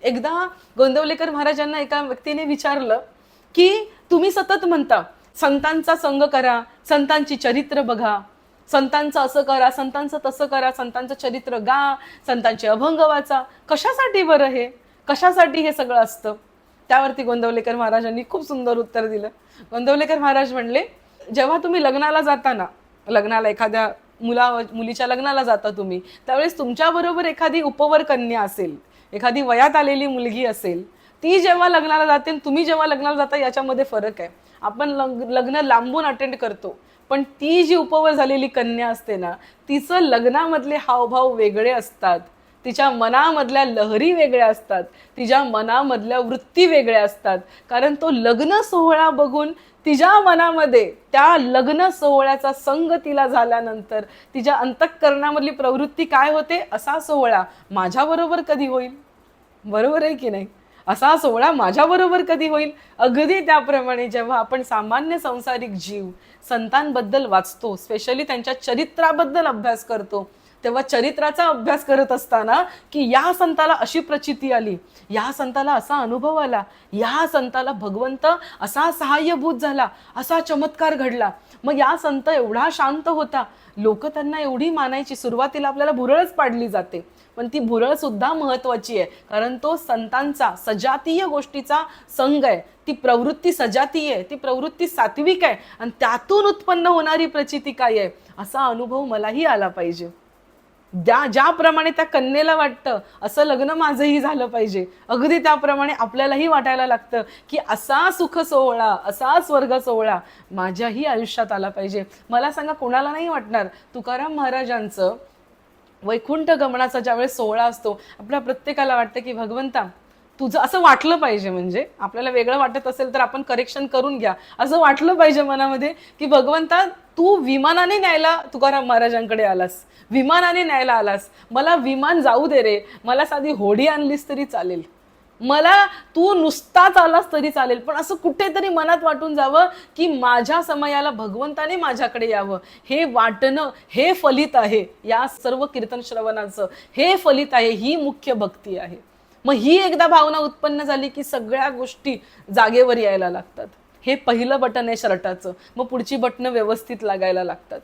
एकदा गोंदवलेकर महाराजांना एका व्यक्तीने विचारलं की तुम्ही सतत म्हणता संतांचा संग करा, संतांची चरित्र बघा, संतांचं असं करा, संतांचं तसं करा, संतांचं चरित्र गा, संतांचे अभंग वाचा, कशासाठी बरं हे, कशासाठी हे सगळं असतं? त्यावरती गोंदवलेकर महाराजांनी खूप सुंदर उत्तर दिलं. गोंदवलेकर महाराज म्हणले, जेव्हा तुम्ही लग्नाला जाता, लग्नाला एखाद्या मुलीच्या लग्नाला जाता तुम्ही, त्यावेळेस तुमच्याबरोबर एखादी उपवर कन्या असेल, एखादी वयात आलेली मुलगी असेल, ती जेव्हा लग्नाला जाते आणि तुम्ही जेव्हा लग्नाला जाता याच्यामध्ये फरक आहे. आपण लग्न लांबून अटेंड करतो, पण ती जी उपवर झालेली कन्या असते ना, तिचं लग्नामधले हावभाव वेगळे असतात, तिच्या मनामधल्या लहरी वेगळ्या असतात, तिच्या मनामधल्या वृत्ती वेगळ्या असतात. कारण तो लग्न सोहळा बघून तिच्या मनामध्ये त्या लग्न सोहळ्याचा संग तिला झाल्यानंतर तिच्या अंतःकरणामधली प्रवृत्ती काय होते, असा सोहळा माझ्याबरोबर कधी होईल? बरोबर आहे की नाही? असा सोहळा माझ्याबरोबर कधी होईल? अगदी त्याप्रमाणे जेव्हा आपण सामान्य संसारिक जीव संतांबद्दल वाचतो, स्पेशली त्यांच्या चरित्राबद्दल अभ्यास करतो, तेव्हा चरित्राचा अभ्यास करत असताना की या संताला अशी प्रचिती आली, या संताला असा अनुभव आला, या संताला भगवंत असा सहाय्यभूत झाला, असा चमत्कार घडला, मग या संत एवढा शांत होता, लोक त्यांना एवढी मानायची. सुरुवातीला आपल्याला भुरळच पाडली जाते, पण ती भुरळ सुद्धा महत्वाची आहे, कारण तो संतांचा सजातीय गोष्टीचा संघ आहे, ती प्रवृत्ती सजातीय आहे, ती प्रवृत्ती सात्विक आहे, आणि त्यातून उत्पन्न होणारी प्रचिती काय आहे, असा अनुभव मलाही आला पाहिजे. ज्याप्रमाणे त्या कन्येला वाटतं असं लग्न माझंही झालं पाहिजे, अगदी त्याप्रमाणे आपल्यालाही वाटायला लागतं की असा सुख सोहळा, असा स्वर्ग सोहळा माझ्याही आयुष्यात आला पाहिजे. मला सांगा, कोणाला नाही वाटणार? तुकाराम महाराजांचं वैकुंठ गमनाचा ज्यावेळेस सोहळा असतो, आपल्या प्रत्येकाला वाटतं की भगवंता तुझं असं वाटलं पाहिजे, म्हणजे आपल्याला वेगळं वाटत असेल तर आपण करेक्शन करून घ्या, असं वाटलं पाहिजे मनामध्ये की भगवंता तू विमानाने न्यायला तुकाराम महाराजांकडे आलास, विमानाने न्यायला आलास, मला विमान जाऊ दे रे, मला साधी होडी आणलीस तरी चालेल, मला तू नुसताच आलास तरी चालेल, पण असं कुठेतरी मनात वाटून जावं की माझ्या समयाला भगवंताने माझ्याकडे यावं. हे वाटणं हे फलित आहे, या सर्व कीर्तन श्रवणाचं हे फलित आहे, ही मुख्य भक्ती आहे. मग ही एकदा भावना उत्पन्न झाली की सगळ्या गोष्टी जागेवर यायला लागतात. हे पहिलं बटन आहे शर्टाचं, मग पुढची बटणं व्यवस्थित लागायला लागतात.